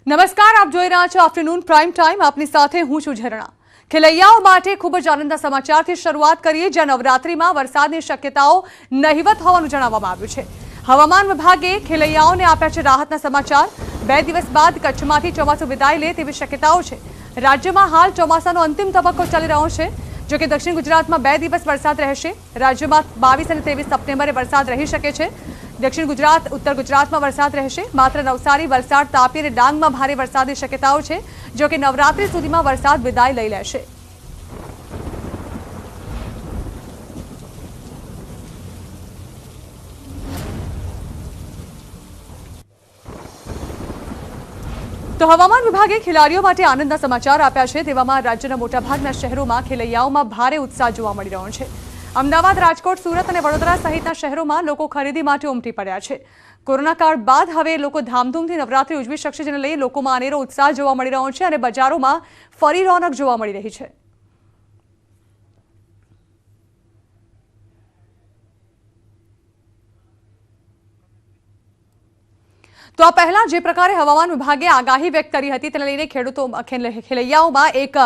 નમસ્કાર, આપ જોઈ રહ્યા છો આફ્ટરનૂન પ્રાઇમ ટાઈમ. આપની સાથે હું છું ઝરણા. ખેલૈયાઓ માટે ખૂબ જ આનંદના સમાચારથી શરૂઆત કરીએ, જ્યાં નવરાત્રીમાં વરસાદની શક્યતાઓ નહિવત હોવાનું જણાવવામાં આવ્યું છે. હવામાન વિભાગે ખેલૈયાઓને આપ્યા છે રાહતના સમાચાર. 2 દિવસ બાદ કચ્છમાંથી ચોમાસું વિદાય લે તેવી શક્યતાઓ છે. રાજ્યમાં હાલ ચોમાસાનો અંતિમ તબક્કો ચાલી રહ્યો છે. જો કે દક્ષિણ ગુજરાતમાં 2 દિવસ વરસાદ રહેશે. રાજ્યમાં 22 અને 23 સપ્ટેમ્બરે વરસાદ રહી શકે છે. દક્ષિણ ગુજરાત, ઉત્તર ગુજરાતમાં વરસાદ રહેશે. માત્ર નવસારી, વલસાડ, તાપી અને ડાંગમાં ભારે વરસાદની શક્યતાઓ છે. જો કે નવરાત્રી સુધીમાં વરસાદ વિદાય લઈ લેશે. તો હવામાન વિભાગે ખેલાડીઓ માટે આનંદના સમાચાર આપ્યા છે. તેવામાં રાજ્યના મોટાભાગના શહેરોમાં ખેલૈયાઓમાં ભારે ઉત્સાહ જોવા મળી રહ્યો છે. અમદાવાદ, રાજકોટ, સુરત અને વડોદરા સહિતના શહેરોમાં લોકો ખરીદી માટે ઉમટી પડ્યા છે. કોરોના કાળ બાદ હવે લોકો ધામધૂમથી નવરાત્રી ઉજવી શકશે, જેને લઈ લોકોમાં અનેરો ઉત્સાહ જોવા મળી રહ્યો છે અને બજારોમાં ફરી રોનક જોવા મળી રહી છે. તો આ પહેલા જે પ્રકારે હવામાન વિભાગે આગાહી વ્યક્ત કરી હતી તેને લઈને ખેલૈયાઓમાં એક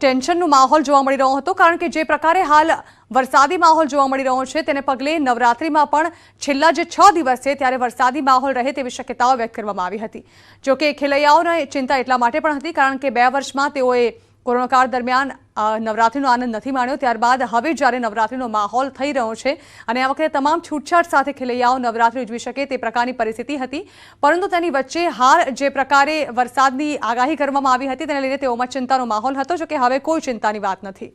ટેન્શનનો માહોલ જોવા મળી રહ્યો હતો. કારણ કે જે પ્રકારે હાલ વરસાદી માહોલ જોવા મળી રહ્યો છે તેને પગલે નવરાત્રીમાં પણ છેલ્લા જે 6 દિવસ છે ત્યારે વરસાદી માહોલ રહે તેવી શક્યતાઓ વ્યક્ત કરવામાં આવી હતી. જોકે ખેલૈયાઓને ચિંતા એટલા માટે પણ હતી કારણ કે 2 વર્ષમાં તેઓએ કોરોના કાળ દરમિયાન નવરાત્રીનો આનંદ નથી માણ્યો. ત્યારબાદ હવે જ્યારે નવરાત્રીનો માહોલ થઈ રહ્યો છે અને આ વખતે તમામ છૂટછાટ સાથે ખેલૈયાઓ નવરાત્રી ઉજવી શકે તે પ્રકારની પરિસ્થિતિ હતી. પરંતુ તેની વચ્ચે હાલ જે પ્રકારે વરસાદની આગાહી કરવામાં આવી હતી તેને લઈને તેઓમાં ચિંતાનો માહોલ હતો. જો કે હવે કોઈ ચિંતાની વાત નથી.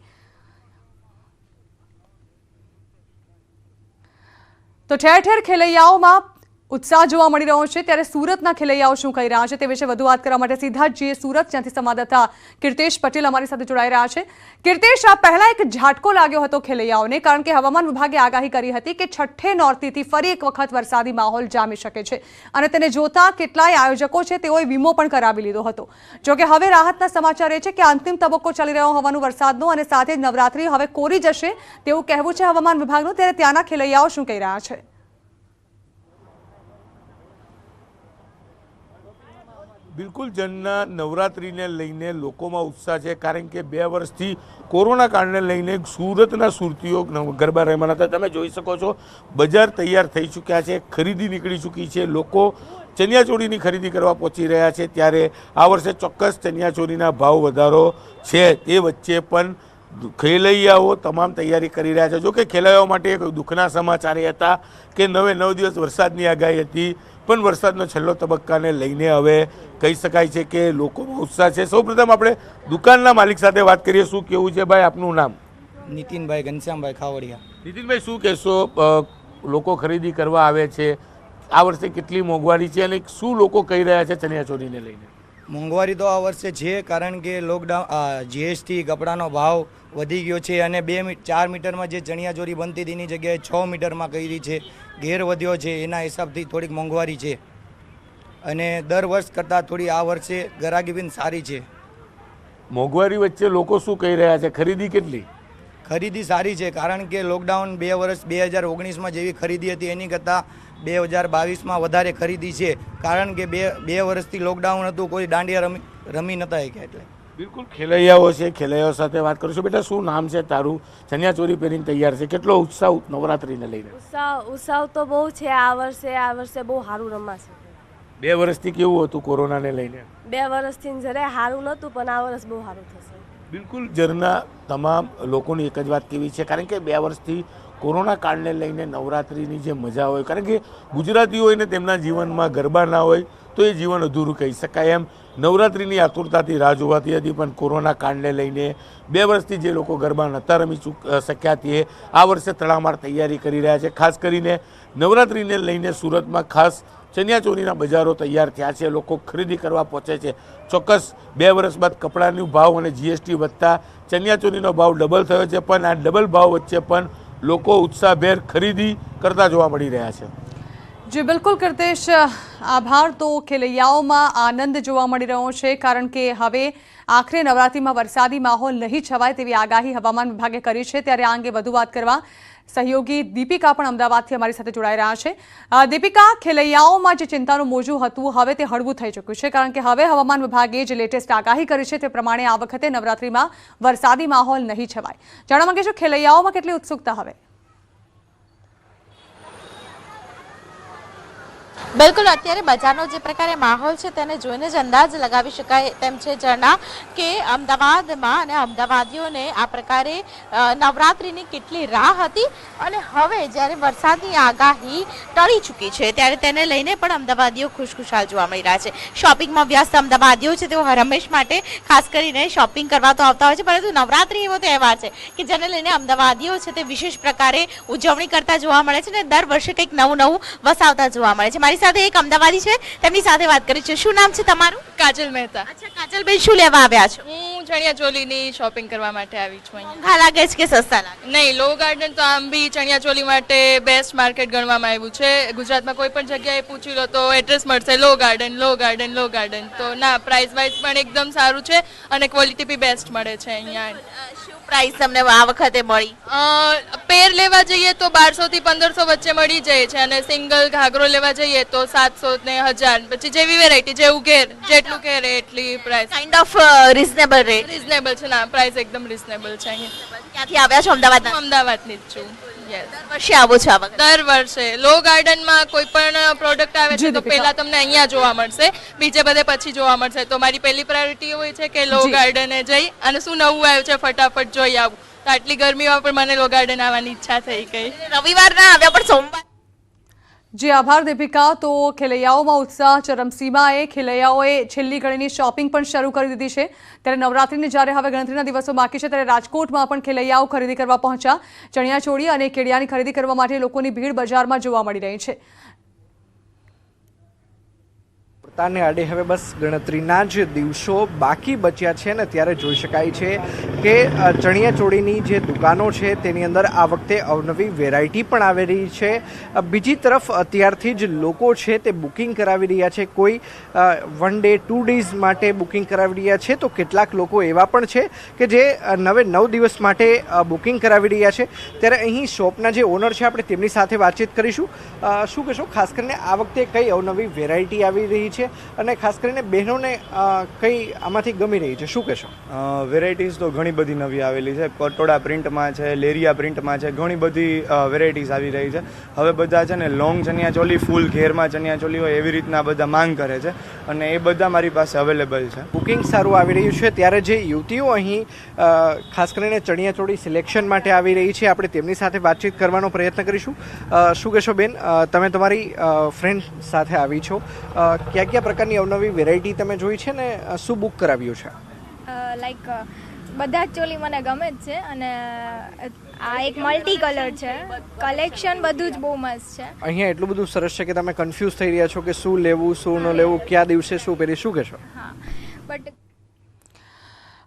તો ઠેર ઠેર ખેલૈયાઓમાં ઉત્સાહ જોવા મળી રહ્યો છે. ત્યારે સુરતના ખેલૈયાઓ શું કહી રહ્યા છે તે વિશે વધુ વાત કરવા માટે સીધા જ જઈએ સુરત, જ્યાંથી સંવાદદાતા કીર્તેશ પટેલ અમારી સાથે જોડાઈ રહ્યા છે. કીર્તેશ, આ પહેલા એક ઝાટકો લાગ્યો હતો ખેલૈયાઓને, કારણ કે હવામાન વિભાગે આગાહી કરી હતી કે 6 નોરતીથી ફરી એક વખત વરસાદી માહોલ જામી શકે છે અને તેને જોતા કેટલાય આયોજકો છે તેઓએ વીમો પણ કરાવી લીધો હતો. જોકે હવે રાહતના સમાચાર એ છે કે અંતિમ તબક્કો ચાલી રહ્યો હોવાનું વરસાદનો અને સાથે જ નવરાત્રી હવે કોરી જશે તેવું કહેવું છે હવામાન વિભાગનું. ત્યારે ત્યાંના ખેલૈયાઓ શું કહી રહ્યા છે? બિલકુલ, જનના નવરાત્રિને લઈને લોકોમાં ઉત્સાહ છે. કારણ કે 2 વર્ષથી કોરોના કાળને લઈને સુરતના સુરતીઓ ગરબા રમવાના હતા. તમે જોઈ શકો છો બજાર તૈયાર થઈ ચૂક્યા છે, ખરીદી નીકળી ચૂકી છે, લોકો ચણિયાચોળીની ખરીદી કરવા પહોંચી રહ્યા છે. ત્યારે આ વર્ષે ચોક્કસ ચણિયાચોળીના ભાવ વધારો છે. તે વચ્ચે પણ ખેલૈયાઓ તમામ તૈયારી કરી રહ્યા છે. જોકે ખેલૈયાઓ માટે એક દુઃખના સમાચાર એ હતા કે 9 દિવસ વરસાદની આગાહી હતી, પણ વરસાદનો છેલ્લો તબક્કાને લઈને હવે કહી શકાય છે કે લોકોમાં ઉત્સાહ છે. સૌપ્રથમ આપણે દુકાનના માલિક સાથે વાત કરીએ. શું કેવું છે ભાઈ, આપનું નામ? નીતિનભાઈ ઘનશ્યામભાઈ ખાવડિયા. નીતિનભાઈ, શું કહેશો? લોકો ખરીદી કરવા આવે છે, આ વર્ષે કેટલી મોંઘવારી છે અને શું લોકો કહી રહ્યા છે ચણિયાચોળીને લઈને? મોંઘવારી તો આ વર્ષે છે, કારણ કે લોકડાઉન, જીએસટી, કપડાનો ભાવ વધી ગયો છે અને 4 મીટરમાં જે ચણિયાચોળી બનતી હતી એની જગ્યાએ 6 મીટરમાં કરી છે. ઘેર વધ્યો છે, એના હિસાબથી થોડીક મોંઘવારી છે અને દર વર્ષ કરતાં થોડી આ વર્ષે ગરાગી પણ સારી છે. મોંઘવારી વચ્ચે લોકો શું કહી રહ્યા છે? ખરીદી કેટલી? ખરીદી સારી છે, કારણ કે લોકડાઉન 2 વર્ષ 2019માં જેવી ખરીદી હતી એની કરતાં 2022માં વધારે ખરીદી છે. કારણ કે બે વર્ષથી લોકડાઉન હતું, કોઈ દાંડિયા રમી નતા શક્યા. એટલે બિલકુલ ખેલૈયાઓ છે, ખેલૈયાઓ સાથે વાત કરીશું. બેટા, શું નામ છે તારું? ચણિયાચોળી પહેરીને તૈયાર છે, કેટલો ઉત્સાહ નવરાત્રીને લઈને? ઉત્સાહ તો બહુ છે. આ વર્ષે બહુ સારું રમાશે. 2 વર્ષથી કેવું હતું કોરોનાને લઈને? 2 વર્ષથી જરાય સારું નહોતું, પણ આ વર્ષ બહુ સારું થશે. બિલકુલ, ઝરના તમામ લોકોની એક જ વાત કેવી છે, કારણ કે 2 વર્ષથી કોરોના કાળને લઈને નવરાત્રિની જે મજા હોય, કારણ કે ગુજરાતી હોય ને તેમના જીવનમાં ગરબા ના હોય તો એ જીવન અધૂરું કહી શકાય. એમ નવરાત્રિની આતુરતાથી રાહ જોવાતી હતી, પણ કોરોના કાળને લઈને 2 વર્ષથી જે લોકો ગરબા નહોતા રમી શક્યા તે આ વર્ષે તડામાર તૈયારી કરી રહ્યા છે. ખાસ કરીને નવરાત્રિને લઈને સુરતમાં ખાસ ચણિયાચોળીના બજારો તૈયાર થયા છે, લોકો ખરીદી કરવા પહોંચે છે. ચોક્કસ 2 વર્ષ બાદ કપડાનો ભાવ અને જીએસટી વધતા ચણિયાચોળીનો ભાવ ડબલ થયો છે, પણ આ ડબલ ભાવ વચ્ચે પણ લોકો ઉત્સાહભેર ખરીદી કરતા જોવા મળી રહ્યા છે. જી બિલકુલ કીર્તેશ, આભાર. તો ખેલૈયાઓમાં આનંદ જોવા મળી રહ્યો છે, કારણ કે હવે આખરે નવરાત્રીમાં વરસાદી માહોલ નહીં છવાય તેવી આગાહી હવામાન વિભાગે કરી છે. ત્યારે આ અંગે વધુ વાત કરવા સહયોગી દીપિકા પણ અમદાવાદથી અમારી સાથે જોડાઈ રહ્યા છે. દીપિકા, ખેલૈયાઓમાં જે ચિંતાનું મોજું હતું હવે તે હળવું થઈ ચૂક્યું છે, કારણ કે હવે હવામાન વિભાગે જે લેટેસ્ટ આગાહી કરી છે તે પ્રમાણે આ વખતે નવરાત્રિમાં વરસાદી માહોલ નહીં છવાય. જાણવા માંગીશું ખેલૈયાઓમાં કેટલી ઉત્સુકતા હવે? બિલકુલ, અત્યારે બજારનો જે પ્રકારે માહોલ છે તેને જોઈને જ અંદાજ લગાવી શકાય તેમ છે ઝરણા કે અમદાવાદમાં અને અમદાવાદીઓને આ પ્રકારે નવરાત્રિની કેટલી રાહ હતી અને હવે જ્યારે વરસાદની આગાહી ટળી ચૂકી છે ત્યારે તેને લઈને પણ અમદાવાદીઓ ખુશખુશાલ જોવા મળી રહ્યા છે. શોપિંગમાં વ્યસ્ત અમદાવાદીઓ છે તેઓ હરમેશ માટે ખાસ કરીને શોપિંગ કરવા તો આવતા હોય છે, પરંતુ નવરાત્રિ એવો તહેવાર છે કે જેને લઈને અમદાવાદીઓ છે તે વિશેષ પ્રકારે ઉજવણી કરતા જોવા મળે છે અને દર વર્ષે કંઈક નવું નવું વસાવતા જોવા મળે છે. મારી સાથે એક અમદાવાદી છે, તેમની સાથે વાત કરી છે. શું નામ છે તમારું? કાજલ મહેતા. અચ્છા કાજલબેન, શું લેવા આવ્યા છો? હું ચણિયા ચોલીની શોપિંગ કરવા માટે આવી છું અહીંયા. મોંઘા લાગે છે કે સસ્તા લાગે? નહીં, લો ગાર્ડન તો આમ બી ચણિયા ચોલી માટે બેસ્ટ માર્કેટ ગણવામાં આવ્યું છે. ગુજરાતમાં કોઈ પણ જગ્યાએ પૂછી લો તો એડ્રેસ મળશે લો ગાર્ડન, લો ગાર્ડન, લો ગાર્ડન. તો ના, પ્રાઇસ વાઇઝ પણ એકદમ સારું છે અને ક્વોલિટી બી બેસ્ટ મળે છે અહીંયા. શું પ્રાઇસ તમને આ વખતે મળી? પેર લેવા જઈએ તો 1200 થી 1500 વચ્ચે મળી જાય છે અને સિંગલ ઘાઘરો લેવા જઈએ તો 700 ને 1000. પછી જેવી વેરાયટી, જેવું ઘેર, જેટલું ઘેર એટલી price. Kind of reasonable rate. Reasonable છે. ના, પ્રાઇસ એકદમ રિઝનેબલ છે અહીંયા. ક્યાંથી આવ્યા છો? અમદાવાદના. અમદાવાદની જ છું. યસ, દર વર્ષે આવો છો આ વખતે? દર વર્ષે લો ગાર્ડનમાં કોઈ પણ પ્રોડક્ટ આવે છે તો પહેલા તમને અહીંયા જોવા મળશે, બીજે બધે પછી જોવા મળશે. તો મારી પહેલી પ્રાયોરિટી હોય છે કે લો ગાર્ડને જઈ અને શું નવું આવ્યું છે ફટાફટ જોઈ આવું. તો આટલી ગરમીમાં પણ મને લો ગાર્ડન આવવાની ઈચ્છા થઈ ગઈ. રવિવાર ના આવ્યા પણ સોમવાર. જી આભાર દીપિકા. તો ખેલૈયાઓમાં ઉત્સાહ ચરમસીમાએ. ખેલૈયાઓએ છેલ્લી ઘડીની શોપિંગ પણ શરૂ કરી દીધી છે. ત્યારે નવરાત્રિની જ્યારે હવે ગણતરીના દિવસો બાકી છે ત્યારે રાજકોટમાં પણ ખેલૈયાઓ ખરીદી કરવા પહોંચ્યા. ચણિયાચોળી અને કેડિયાની ખરીદી કરવા માટે લોકોની ભીડ બજારમાં જોવા મળી રહી છે. તાને આડે હવે બસ ગણતરીના જ દિવસો બાકી બચ્યા છે ને ત્યારે જોઈ શકાય છે કે ચણિયાચોળીની જે દુકાનો છે તેની અંદર આ વખતે અવનવી વેરાયટી પણ આવી રહી છે. બીજી તરફ અત્યારથી જ લોકો છે તે બુકિંગ કરાવી રહ્યા છે. કોઈ 1 ડે 2 ડેઝ માટે બુકિંગ કરાવી રહ્યા છે તો કેટલાક લોકો એવા પણ છે કે જે 9 દિવસ માટે બુકિંગ કરાવી રહ્યા છે. ત્યારે અહીં શોપના જે ઓનર છે આપણે તેમની સાથે વાતચીત કરીશું. શું કહેશો, ખાસ કરીને આ વખતે કઈ અવનવી વેરાયટી આવી રહી છે અને ખાસ કરીને બહેનોને કઈ આમાંથી ગમી રહી છે, શું કહેશો? વેરાયટીઝ તો ઘણી બધી નવી આવેલી છે. પટોળા પ્રિન્ટમાં છે, લેરિયા પ્રિન્ટમાં છે, ઘણી બધી વેરાયટીઝ આવી રહી છે. હવે બધા છે ને લોંગ ચણિયાચોલી, ફૂલ ઘેરમાં ચણિયાચોલી હોય એવી રીતના બધા માંગ કરે છે અને એ બધા મારી પાસે અવેલેબલ છે. બુકિંગ સારું આવી રહ્યું છે. ત્યારે જે યુવતીઓ અહીં ખાસ કરીને ચણિયાચોળી સિલેક્શન માટે આવી રહી છે આપણે તેમની સાથે વાતચીત કરવાનો પ્રયત્ન કરીશું. શું કહેશો બેન, તમે તમારી ફ્રેન્ડ સાથે આવી છો, ક્યાં પ્રકારની અવનવી વેરાયટી તમે જોઈ છે ને શું બુક કરાવ્યું છે? લાઈક બધા જ ચોલી મને ગમે જ છે અને આ એક મલ્ટી કલર છે. કલેક્શન બધું જ બહુ મસ્ત છે. અહીંયા એટલું બધું સરસ છે કે તમે કન્ફ્યુઝ થઈ રહ્યા છો કે શું લેવું શું ન લેવું, કયા દિવસે શું પહેરી, શું કહેશો? હા, બટ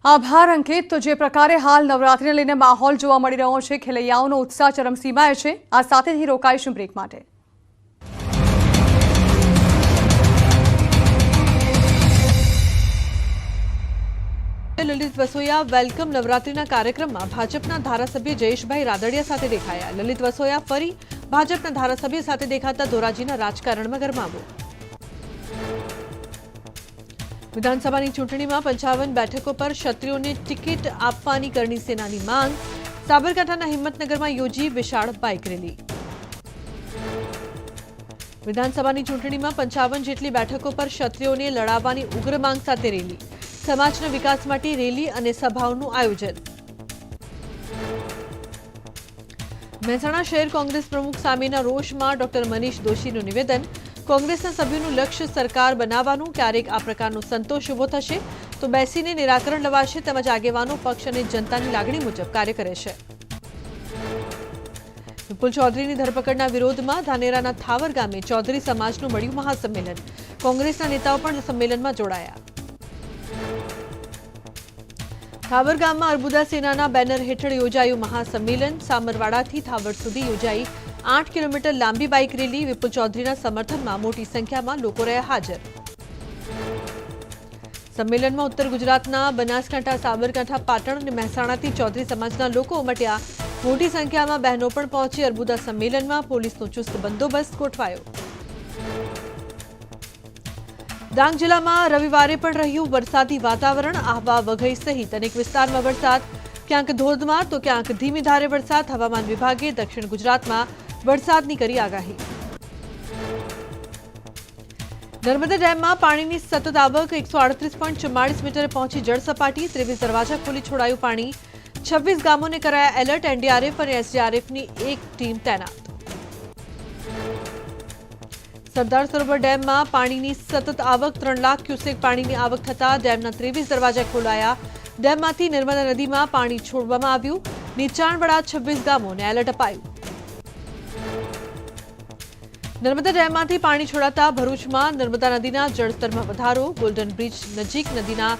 આભાર અંકિત. તો જે પ્રકારે હાલ નવરાત્રિને લઈને માહોલ જોવા મળી રહ્યો છે, ખેલૈયાઓનો ઉત્સાહ ચરમસીમાએ છે. આ સાથેથી રોકાઈશું બ્રેક માટે. લલિત વસોયા વેલકમ નવરાત્રિના કાર્યક્રમમાં ભાજપના ધારાસભ્ય જયેશભાઈ રાદડિયા સાથે દેખાયા. લલિત વસોયા ફરી ભાજપના ધારાસભ્ય સાથે દેખાતા ધોરાજીના રાજકારણમાં ગરમાવો. વિધાનસભાની ચૂંટણીમાં 55 બેઠકો પર ક્ષત્રિયોને ટિકિટ આપવાની કરણી સેનાની માંગ. સાબરકાંઠાના હિંમતનગરમાં યોજી વિશાળ બાઇક રેલી. વિધાનસભાની ચૂંટણીમાં 55 જેટલી બેઠકો પર ક્ષત્રિયોને લડાવવાની ઉગ્ર માંગ સાથે રેલી. સમાજના વિકાસ માટે રેલી અને સભાઓનું આયોજન. મહેસાણા શહેર કોંગ્રેસ પ્રમુખ સામેના રોષમાં ડોક્ટર મનીષ દોશીનું નિવેદન. કોંગ્રેસના સભ્યોનું લક્ષ્ય સરકાર બનાવવાનું. ક્યારેક આ પ્રકારનો સંતોષ ઉભો થશે તો બેસીને નિરાકરણ લવાશે, તેમજ આગેવાનો પક્ષ અને જનતાની લાગણી મુજબ કાર્ય કરે છે. વિપુલ ચૌધરીની ધરપકડના વિરોધમાં ધાનેરાના થાવર ગામે ચૌધરી સમાજનું મળ્યું મહાસંમેલન. કોંગ્રેસના નેતાઓ પણ સંમેલનમાં જોડાયા. થાવર ગામમાં અર્બુદા સેનાના બેનર હેઠળ યોજાયું મહાસંમેલન. સામરવાડાથી થાવર સુધી યોજાઈ 8 કિલોમીટર લાંબી બાઇક રેલી. વિપુલ ચૌધરીના સમર્થનમાં મોટી સંખ્યામાં લોકો રહ્યા હાજર. સંમેલનમાં ઉત્તર ગુજરાતના બનાસકાંઠા, સાબરકાંઠા, પાટણ અને મહેસાણાથી ચૌધરી સમાજના લોકો ઉમટ્યા. મોટી સંખ્યામાં બહેનો પણ પહોંચી અર્બુદા સંમેલનમાં પોલીસનો ચુસ્ત બંદોબસ્ત ગોઠવાયો. ડાંગ જિલ્લામાં રવિવારે પણ રહ્યું વરસાદી વાતાવરણ. આહવા, વઘઈ સહિત અનેક વિસ્તારમાં વરસાદ, ક્યાંક ધોધમાર તો ક્યાંક ધીમી ધારે વરસાદ. હવામાન વિભાગે દક્ષિણ ગુજરાતમાં વરસાદની કરી આગાહી. નર્મદા ડેમમાં પાણીની સતત આવક 138.44 મીટરે પહોંચી જળસપાટી. 23 દરવાજા ખોલી છોડાયું પાણી. 26 ગામોને કરાયા એલર્ટ. એનડીઆરએફ અને એસડીઆરએફની એક ટીમ તૈનાત. સરદાર સરોવર ડેમમાં પાણીની સતત આવક 3 લાખ ક્યુસેક પાણીની આવક થતા ડેમના 23 દરવાજા ખોલાયા. ડેમમાંથી નર્મદા નદીમાં પાણી છોડવામાં આવ્યું. નીચાણવાળા 26 ગામોને એલર્ટ અપાયું. નર્મદા ડેમમાંથી પાણી છોડાતા ભરૂચમાં નર્મદા નદીના જળસ્તરમાં વધારો. ગોલ્ડન બ્રિજ નજીક નદીના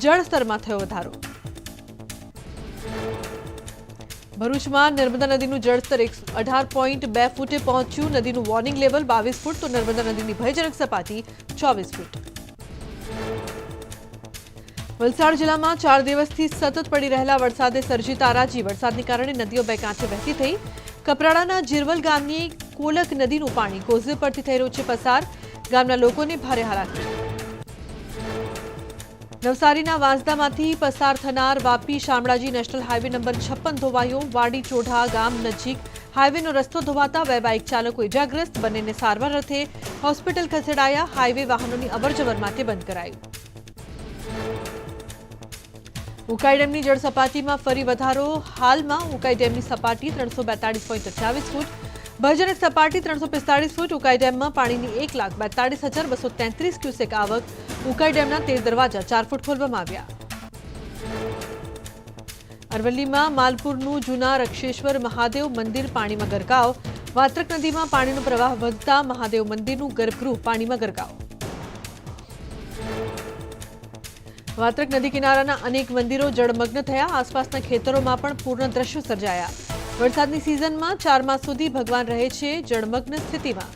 જળસ્તરમાં થયો વધારો. ભરૂચમાં નર્મદા નદીનું જળસ્તર 18.2 ફૂટે પહોંચ્યું. નદીનું વોર્નિંગ લેવલ 22 ફૂટ તો નર્મદા નદીની ભયજનક સપાટી 24 ફૂટ. વલસાડ જિલ્લામાં 4 દિવસથી સતત પડી રહેલા વરસાદે સર્જી તારાજી. વરસાદને કારણે નદીઓ બે કાંઠે વહેતી થઈ. કપરાડાના જીરવલ ગામની કોલક નદીનું પાણી કોઝવે પરથી થઈ રહ્યું છે પસાર. ગામના લોકોને ભારે હાલાકી. નવસારીના વાંસદામાંથી પસાર થનાર Vapi Shamlaji national highway number 56 ધોવાયો. વાડી ચોઢા ગામ નજીક હાઈવેનો રસ્તો ધોવાતા 2 બાઇક ચાલકો ઇજાગ્રસ્ત. બંનેને સારવાર અર્થે હોસ્પિટલ ખસેડાયા. હાઈવે વાહનોની અવરજવર માટે બંધ કરાયું. ઉકાઈ ડેમની જળ સપાટીમાં ફરી વધારો. હાલમાં ઉકાઈ ડેમની સપાટી 342.28 ફૂટ, ભયજનક સપાટી 345 ફૂટ. ઉકાઈ ડેમમાં પાણીની 1,42,233 ક્યુસેક આવક. ઉકાઈ ડેમના 13 દરવાજા 4 ફૂટ ખોલવામાં આવ્યા. અરવલ્લીમાં માલપુરનું જૂના રક્ષેશ્વર મહાદેવ મંદિર પાણીમાં ગરકાવ. વાત્રક નદીમાં પાણીનો પ્રવાહ વધતા મહાદેવ મંદિરનું ગર્ભગૃહ પાણીમાં ગરકાવ. વાત્રક નદી કિનારાના અનેક મંદિરો જળમગ્ન થયા. આસપાસના ખેતરોમાં પણ પૂર્ણ દ્રશ્યો સર્જાયા. વરસાદની સિઝનમાં 4 માસ સુધી ભગવાન રહે છે જળમગ્ન સ્થિતિમાં.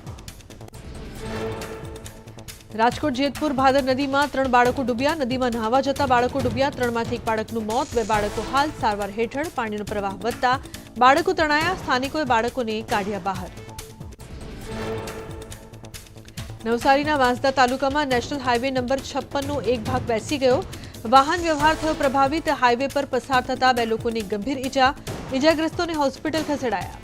રાજકોટ જેતપુર ભાદર નદીમાં 3 બાળકો ડૂબ્યા. નદીમાં નહાવા જતા બાળકો ડૂબ્યા. 3માંથી 1 બાળકનું મોત. 2 બાળકો હાલ સારવાર હેઠળ. પાણીનો પ્રવાહ વધતા બાળકો તણાયા. સ્થાનિકોએ બાળકોને કાઢ્યા બહાર. નવસારીના વાંસદા તાલુકામાં નેશનલ હાઈવે નંબર 56નો એક ભાગ બેસી ગયો. વાહન વ્યવહાર થયો પ્રભાવિત. હાઈવે પર પસાર થતા 2 લોકોને ગંભીર ઈજા. ઈજાગ્રસ્તોને હોસ્પિટલ ખસેડાયા.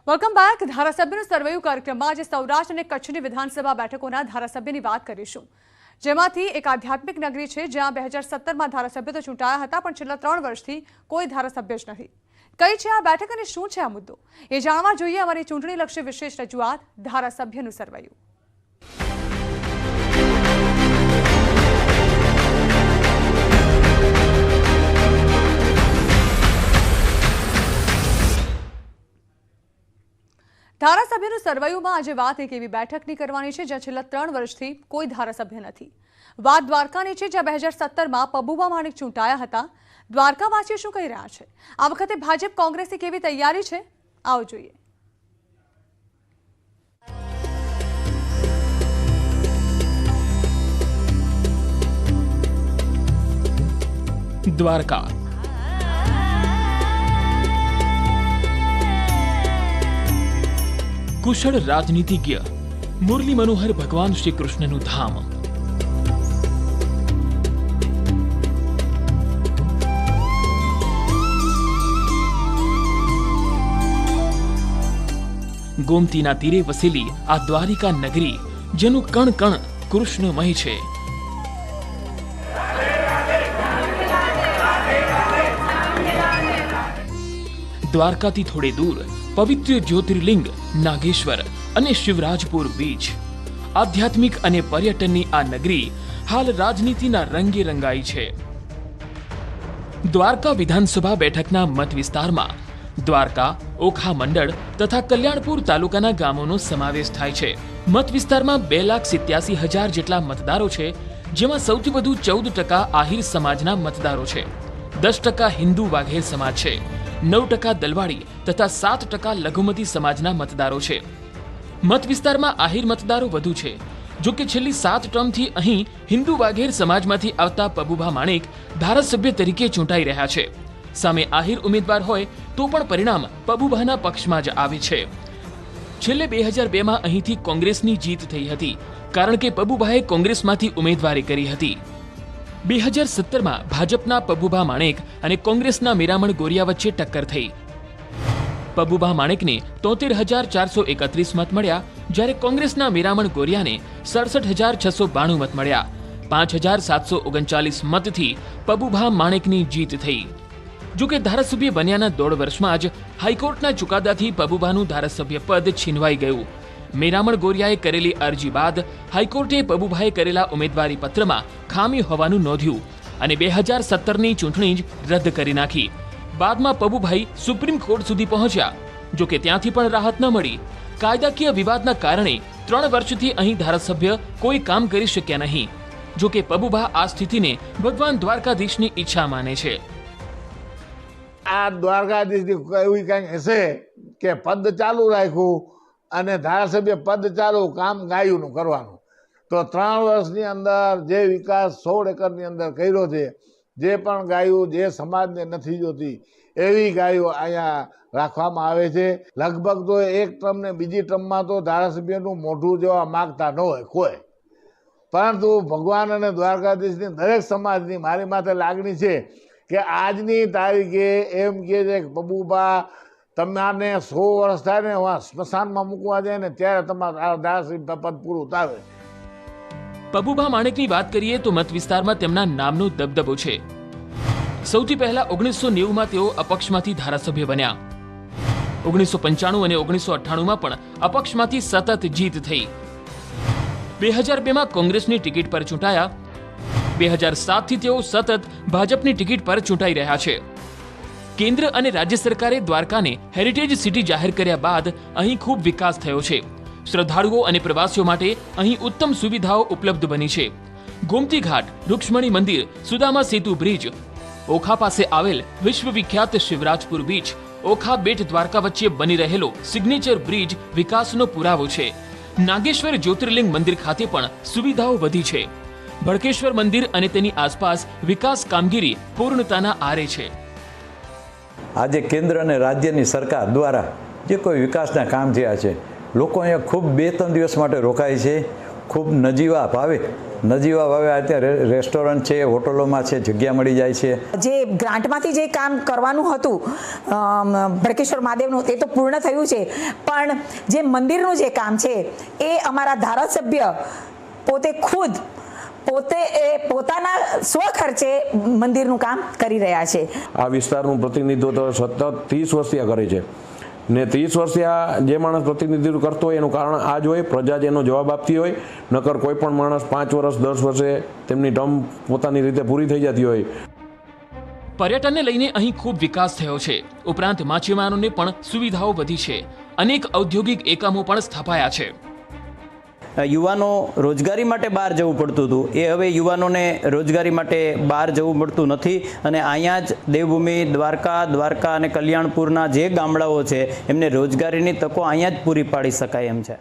Welcome back. ધારાસભ્યનું સર્વેયું કાર્યક્રમમાં આજે સૌરાષ્ટ્ર અને કચ્છની વિધાનસભા બેઠકોના ધારાસભ્યની વાત કરીશું. જેમાંથી એક આધ્યાત્મિક નગરી છે જ્યાં 2017માં ધારાસભ્ય તો ચૂંટાયા હતા, પણ છેલ્લા 3 વર્ષથી કોઈ ધારાસભ્ય જ નથી. કઈ છે આ બેઠક અને શું છે આ મુદ્દો, એ જાણવા જોઈએ અમારી ચૂંટણીલક્ષી વિશેષ રજૂઆત ધારાસભ્યનું સર્વેયું. ધારાસભ્યનું સર્વેયુમાં આજે વાત એક એવી બેઠકની કરવાની છે જ્યાં છેલ્લા 3 વર્ષથી કોઈ ધારાસભ્ય નથી. વાત દ્વારકાની છે જ્યાં 2017માં પબુભા માણેક ચૂંટાયા હતા. દ્વારકાવાસીઓ શું કહી રહ્યા છે, આ વખતે ભાજપ કોંગ્રેસની કેવી તૈયારી છે, આવો જોઈએ. દ્વારકા કુશળ રાજનીતિજ્ઞ મુરલી મનોહર ભગવાન શ્રી કૃષ્ણનું ધામ. ગોમતીના તીરે વસેલી આ દ્વારિકા નગરી જેનું કણ કણ કૃષ્ણમય છે. દ્વારકાથી થોડે દૂર પવિત્ર જ્યોતિર્લિંગ નાગેશ્વર અને શિવરાજપુર બીચ. આધ્યાત્મિક અને પર્યટનની આ નગરી હાલ રાજનીતિના રંગે રંગાઈ છે. દ્વારકા વિધાનસભા બેઠકના મત વિસ્તારમાં દ્વારકા, ઓખા મંડળ તથા કલ્યાણપુર તાલુકાના ગામોનો સમાવેશ થાય છે. મત વિસ્તારમાં 2,87,000 જેટલા મતદારો છે, જેમાં સૌથી વધુ 14% આહિર સમાજના મતદારો છે. 10% હિન્દુ વાઘેર સમાજ છે. 9% દલવાડી તથા 7% લઘુમતી સમાજના મતદારો છે. મત વિસ્તારમાં આહિર મતદારો વધુ છે, જો કે છેલ્લી 7 ટર્મથી અહીં હિન્દુ વાઘેર સમાજમાંથી આવતા પબુભા માણેક ધારાસભ્ય તરીકે ચૂંટાઈ રહ્યા છે. સામે આહિર ઉમેદવાર હોય તો પણ પરિણામ પબુભાના પક્ષમાં જ આવે છે. છેલ્લે 2002માં અહીંથી કોંગ્રેસની જીત થઈ હતી, કારણ કે પબુભાએ કોંગ્રેસમાંથી ઉમેદવારી કરી હતી. 2017માં ભાજપના પબુભા માણેક અને કોંગ્રેસના મીરામણ ગોરિયા વચ્ચે ટક્કર થઈ. પબુભા માણેકને 73,431 મત મળ્યા, જ્યારે કોંગ્રેસના મીરામણ ગોરિયાને 67,692 મત મળ્યા. 5,739 મતથી પબુભા માણેકની જીત થઈ. જો કે ધારાસભ્ય બન્યાના 1.5 વર્ષમાં જ હાઈકોર્ટના ચુકાદાથી પબુભાનું ધારાસભ્ય પદ છીનવાઈ ગયું. મીરામણ ગોરિયાએ કરેલી અરજી બાદ હાઈકોર્ટે પબુભાએ કરેલા ઉમેદવારી પત્રમાં ખામી હોવાનું નોંધ્યું અને 2017ની ચૂંટણી જ રદ કરી નાખી. બાદમાં પબુભાઈ સુપ્રીમ કોર્ટ સુધી પહોંચ્યા. જો કે ત્યાંથી પણ રાહત ન મળી. કાયદાકીય વિવાદના કારણે 3 વર્ષથી અહીં ધારાસભ્ય કોઈ કામ કરી શક્યા નહીં. જો કે પબુભા આ સ્થિતિને ભગવાન દ્વારકાધીશની ઈચ્છા માને છે. આ દ્વારકાધીશની એવું કંઈક હશે કે પદ ચાલુ રાખ્યું અને ધારાસભ્ય પદ ચાલુ, કામ ગાયુંનું કરવાનું. તો 3 વર્ષની અંદર જે વિકાસ 16 એકરની અંદર કર્યો છે, જે પણ ગાયું જે સમાજને નથી જોતી એવી ગાયો અહીંયા રાખવામાં આવે છે. લગભગ તો એક ટર્મ ને બીજી ટર્મમાં તો ધારાસભ્યનું મોઢું જોવા માગતા ન હોય કોઈ, પરંતુ ભગવાન અને દ્વારકાધીશની દરેક સમાજની મારી માથે લાગણી છે કે આજની તારીખે એમ કહે છે કે પબુભા તમારે 100 વર્ષ થાય ને સ્મશાનમાં મૂકવા જાય ને ત્યારે તમારા ધારાસભ્ય પદ પૂરું થાય. પબુભા માણેકની વાત કરીએ તો મત વિસ્તારમાં તેમના નામનો દબદબો છે. સૌથી પહેલા 1990માં તેઓ અપક્ષમાંથી ધારાસભ્ય બન્યા. 1995 અને 1998માં પણ અપક્ષમાંથી સતત જીત થઈ. 2002માં કોંગ્રેસની ટિકિટ પર ચૂંટાયા. 2007થી તેઓ સતત ભાજપની ટિકિટ પર ચૂંટાઈ રહ્યા છે. કેન્દ્ર અને રાજ્ય સરકારે દ્વારકાને હેરિટેજ સિટી જાહેર કર્યા બાદ અહીં ખૂબ વિકાસ થયો છે. શ્રદ્ધાળુઓ અને પ્રવાસીઓ માટે અહીં ઉત્તમ સુવિધાઓ ઉપલબ્ધ બની છે. ગોમતી ઘાટ, રૂક્ષ્મણી મંદિર, સુદામા સેતુ બ્રિજ, ઓખા પાસે આવેલ વિશ્વવિખ્યાત શિવરાજપુર બીચ, ઓખા બેટ દ્વારકા વચ્ચે બની રહેલો સિગ્નેચર બ્રિજ વિકાસનો પુરાવો છે. નાગેશ્વર જ્યોતિર્લિંગ મંદિર ખાતે પણ સુવિધાઓ વધી છે. ભડકેશ્વર મંદિર અને તેની આસપાસ વિકાસ કામગીરી પૂર્ણતાના આરે છે. આજે કેન્દ્ર અને રાજ્યની સરકાર દ્વારા જે કોઈ વિકાસના કામ થયા છે, લોકો અહીંયા ખૂબ 2-3 દિવસ માટે રોકાય છે. ખૂબ નજીવા ભાવે અત્યારે રેસ્ટોરન્ટ છે, હોટલોમાં છે, જગ્યા મળી જાય છે. જે ગ્રાન્ટમાંથી જે કામ કરવાનું હતું ભડકેશ્વર મહાદેવનું તે તો પૂર્ણ થયું છે, પણ જે મંદિરનું જે કામ છે એ અમારા ધારાસભ્ય પોતાના સ્વખર્ચે મંદિરનું કામ કરી રહ્યા છે. આ વિસ્તારનું પ્રતિનિધિત્વ સતત 30 વર્ષથી કરે છે ને 30 વર્ષથી આ જે માણસ પ્રતિનિધિત્વ કરતો હોય એનું કારણ આ જ હોય, પ્રજા જેનો જવાબ આપતી હોય. નકર કોઈ પણ માણસ 5 વર્ષ 10 વર્ષે તેમની ટર્મ પોતાની રીતે પૂરી થઈ જતી હોય. પર્યટનને લઈને અહીં ખૂબ વિકાસ થયો છે. ઉપરાંત માછીમારોને પણ સુવિધાઓ વધી છે. અનેક ઔદ્યોગિક એકમો પણ સ્થાપાયા છે. યુવાનો રોજગારી માટે બહાર જવું પડતું હતું, એ હવે યુવાનોને રોજગારી માટે બહાર જવું પડતું નથી અને અહીંયા જ દેવભૂમિ દ્વારકા અને કલ્યાણપુરના જે ગામડાઓ છે એમને રોજગારીની તકો અહીંયા જ પૂરી પાડી શકાય એમ છે.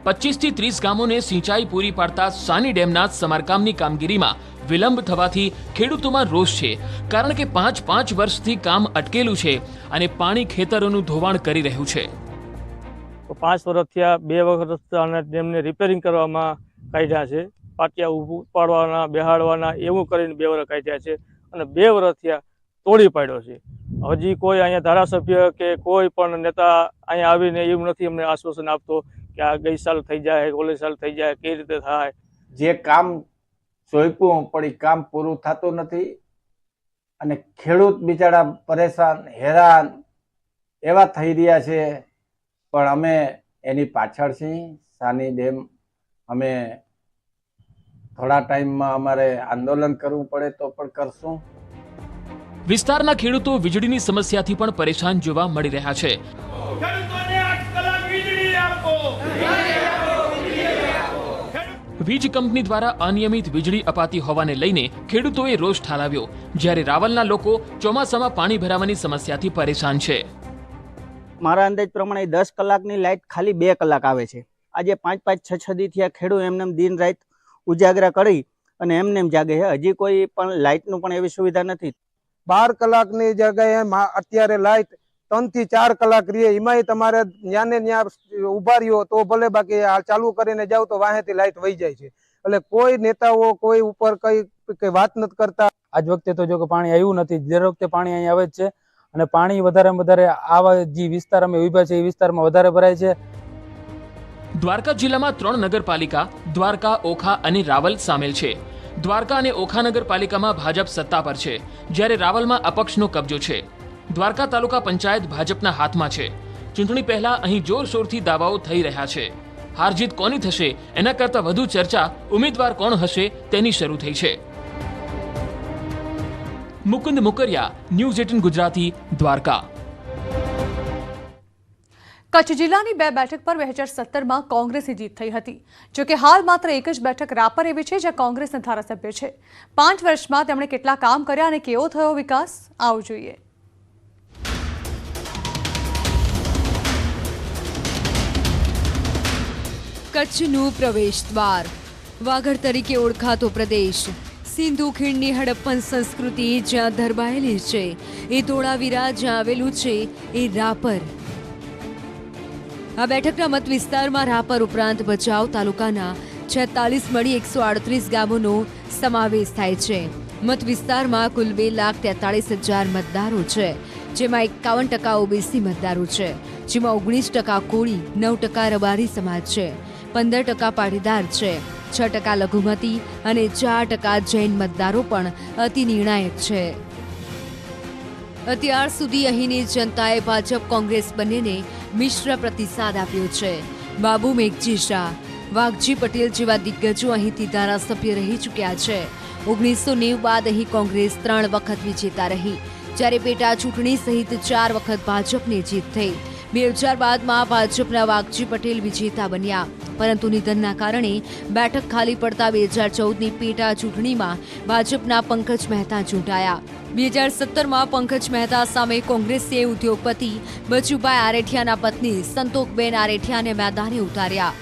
25 થી 30 ગામોને સિંચાઈ પૂરી પાડતા સાની ડેમના સમારકામની કામગીરીમાં વિલંબ થવાથી ખેડૂતોમાં રોષ છે, કારણ કે 5 વર્ષથી કામ અટકેલું છે અને પાણી ખેતરોનું ધોવાણ કરી રહ્યું છે. 5 વર્ષ થયા, 2 વખત અને તેમને રિપેરિંગ કરવામાં કાઢ્યા છે. પાટિયા ઉપાડવાના, બેહાડવાના એવું કરીને 2 વર્ષ કાઢ્યા છે અને 2 વર્ષ થયા તોડી પાડ્યો છે. હજી કોઈ અહીંયા ધારાસભ્ય કે કોઈ પણ નેતા અહીંયા આવીને એવું નથી અમને આશ્વાસન આપતો કે આ ગઈ સાલ થઈ જાય, ઓલી સાલ થઈ જાય, કઈ રીતે થાય. જે કામ સોંપ્યું પણ કામ પૂરું થતું નથી અને ખેડૂત બિચારા પરેશાન હેરાન એવા થઈ રહ્યા છે. પણ અમે એની પાછળ છીએ. સાની ડેમ અમે થોડા ટાઈમમાં અમારે આંદોલન કરવું પડે તો પણ કરશું. વિસ્તારના ખેડૂતો વીજળીની સમસ્યાથી પણ પરેશાન જોવા મળી રહ્યા છે. વીજ કંપની દ્વારા અનિયમિત વીજળી અપાતી હોવાને લઈને ખેડૂતોએ રોષ ઠાલવ્યો, જ્યારે રાવલના લોકો ચોમાસામાં પાણી ભરાવાની સમસ્યાથી પરેશાન છે. મારા અંદાજ પ્રમાણે 10 કલાકની લાઇટ ખાલી 2 કલાક આવે છે આજે 5-5, 6-6 દી થયા ખેડૂત એમને દિન રાત ઉજાગરા કરી અને એમને જાગે છે. હજી કોઈ પણ લાઇટનું પણ એવી સુવિધા નથી. 12 કલાકની જગ્યાએ અત્યારે લાઇટ 3 થી 4 કલાક રહે. એમાંય તમારે ન્યાને ન્યા ઉભા રહ્યો તો ભલે, બાકી ચાલુ કરીને જાવ તો વાહેથી લાઇટ વહી જાય છે. એટલે કોઈ નેતાઓ કોઈ ઉપર કઈ વાત નથી કરતા. આજ વખતે તો જો કે પાણી આવ્યું નથી. દર વખતે પાણી અહીં આવે જ છે અને પાણી વધારેમાં વધારે આવા જે વિસ્તાર અમે ઉભા છે એ વિસ્તારમાં વધારે ભરાય છે. દ્વારકા જિલ્લામાં 3 નગરપાલિકા દ્વારકા, ઓખા અને રાવલ સામેલ છે. દ્વારકા અને ઓખા નગરપાલિકામાં ભાજપ સત્તા પર છે, જ્યારે રાવલમાં અપક્ષનો કબજો છે. દ્વારકા તાલુકા પંચાયત ભાજપના હાથમાં છે. ચૂંટણી પહેલા અહીં જોરશોરથી દાવાઓ થઈ રહ્યા છે. હારજીત કોની થશે એના કરતાં વધુ ચર્ચા ઉમેદવાર કોણ હશે તેની શરૂ થઈ છે. મુકુંદ મુકરિયા, ન્યૂઝ 18 ગુજરાતી, દ્વારકા. કચ્છ જિલ્લાની 2 બેઠક પર 2017માં કોંગ્રેસની જીત થઈ હતી. જોકે હાલ માત્ર એક જ બેઠક રાપર એવી છે જ્યાં કોંગ્રેસના ધારાસભ્ય છે. 5 વર્ષમાં તેમણે કેટલા કામ કર્યા અને કેવો થયો વિકાસ, આવો જોઈએ. કચ્છનું પ્રવેશ દ્વાર, વાગડ તરીકે ઓળખાતો પ્રદેશ, સિંધુ ખીણની હડપ્પન સંસ્કૃતિ જ્યાં ધરબાયેલી છે, એ ધોળાવીરા જ્યાં આવેલું છે એ રાપર. આ બેઠકના મત વિસ્તારમાં રાપર ઉપરાંત ભચાઉ તાલુકાના 46 મળી 138 ગામોનો સમાવેશ થાય છે. મત વિસ્તારમાં કુલ 2,43,000 મતદારો છે, જેમાં 51% ઓબીસી મતદારો છે, જેમાં 19% કોળી, 9% રબારી સમાજ છે, 15% પાટીદાર છે, 6% લઘુમતી અને 4% જૈન મતદારો પણ અતિ નિર્ણાયક છે. અત્યાર સુધી અહીંની જનતાએ ભાજપ કોંગ્રેસ બંનેને મિશ્ર પ્રતિસાદ આપ્યો છે. બાબુ મેઘજી શાહ, વાઘજી પટેલ જેવા દિગ્ગજો અહીંથી ધારાસભ્ય રહી ચૂક્યા છે. 1990 બાદ અહીં કોંગ્રેસ 3 વખત વિજેતા રહી, જ્યારે પેટા ચૂંટણી સહિત 4 વખત ભાજપને જીત થઈ. 2000 બાદમાં ભાજપના વાઘજી પટેલ વિજેતા બન્યા, પરંતુ નિધનના કારણે બેઠક ખાલી પડતા 2014ની પેટા ચૂંટણીમાં ભાજપના પંકજ મહેતા ચૂંટાયા. 2017માં પંકજ મહેતા સામે કોંગ્રેસે ઉદ્યોગપતિ બચુભાઈ આરેઠિયાના પત્ની સંતોકબેન આરેઠિયાને મેદાને ઉતાર્યા.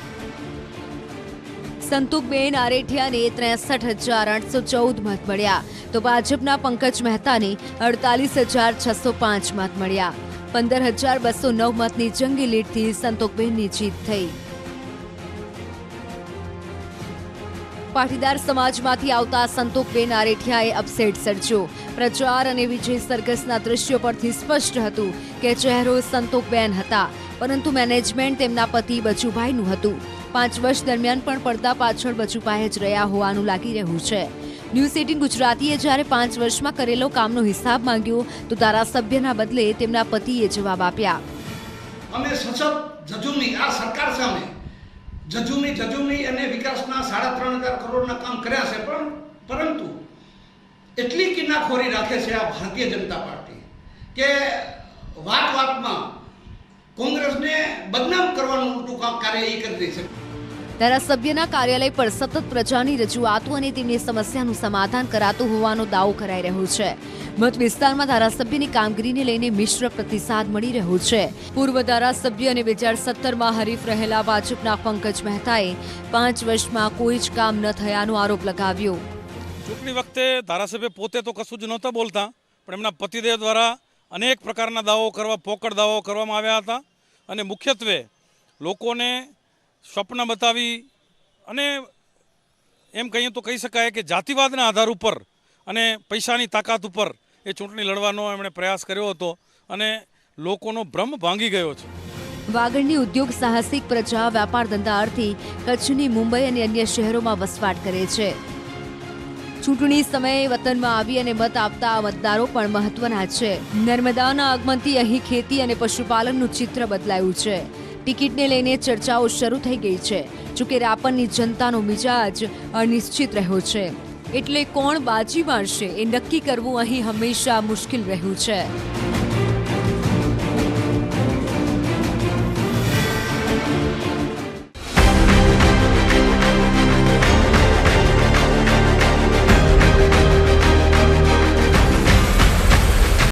સંતોકબેન આરેઠિયાને 63,814 મત મળ્યા, તો ભાજપના પંકજ મહેતાને 48,605 મત મળ્યા. 15,209 મતની જંગી લીડથી સંતોકબેનની જીત થઈ. પાટીદાર સમાજમાંથી આવતા સંતોકબેન આરેઠિયાએ અપસેટ સર્જ્યો. પ્રચાર અને વિજય સરઘસના દ્રશ્યો પરથી સ્પષ્ટ હતું કે ચહેરો સંતોકબેન હતા, પરંતુ મેનેજમેન્ટ તેમના પતિ બચુભાઈનું હતું. 5 વર્ષ દરમિયાન પણ પડદા પાછળ બચુભાઈ જ રહ્યા હોવાનું લાગી રહ્યું છે. ન્યૂઝ 18 ગુજરાતીએ જ્યારે 5 વર્ષમાં કરેલો કામનો હિસાબ માંગ્યો તો ધારાસભ્યના બદલે તેમના પતિએ જવાબ આપ્યા. અમે સતત જજુમી આ સરકાર સામે જજુમી અને વિકાસના 3,500 કરોડના કામ કર્યા છે, પરંતુ એટલી કિનાખોરી રાખે છે આ ભારતીય જનતા પાર્ટી કે વાતમાં કોંગ્રેસને બદનામ કરવાનું મોટું કાર્ય એ કરી રહી છે. ધારાસભ્યના કાર્યાલય પર સતત પ્રજાની રજૂઆતો અને તેમની સમસ્યાનું સમાધાન કરાતું હોવાનો દાવો કરાઈ રહ્યો છે. મત વિસ્તારમાં ધારાસભ્યની કામગીરીને લઈને મિશ્ર પ્રતિસાદ મળી રહ્યો છે. પૂર્વ ધારાસભ્ય અને 2017માં હરીફ રહેલા ભાજપના પંકજ મહેતાએ 5 વર્ષમાં કોઈ જ કામ ન થયાનો આરોપ લગાવ્યો. ચૂંટણી વખતે ધારાસભ્ય પોતે તો કશું જ નહોતા બોલતા, પણ એમના પતિદેવ દ્વારા અનેક પ્રકારના દાવાઓ પોકળ દાવાઓ કરવામાં આવ્યા હતા અને મુખ્યત્વે લોકોને સ્વપ્ન બતાવી અને એમ કહીએ તો કહી શકાય કે જાતિવાદના આધાર ઉપર અને પૈસાની તાકાત ઉપર એ ચૂંટણી લડવાનો એમણે પ્રયાસ કર્યો હતો અને લોકોનો ભ્રમ ભાંગી ગયો છે. વાગડની ઉદ્યોગ સાહસિક પ્રજા વેપાર ધંધા અર્થે કચ્છની મુંબઈ અને અન્ય શહેરોમાં વસવાટ કરે છે. ચૂંટણી સમયે વતનમાં આવી અને મત આપતા મતદારો પણ મહત્વના છે. નર્મદાના આગમનથી અહીં ખેતી અને પશુપાલનનું ચિત્ર બદલાયું છે. ટિકિટને લઈને ચર્ચાઓ શરૂ થઈ ગઈ છે. જોકે રાપરની જનતાનો મિજાજ અનિશ્ચિત રહ્યો છે, એટલે કોણ બાજી મારશે એ નક્કી કરવું અહીં હંમેશા મુશ્કેલ રહ્યું છે.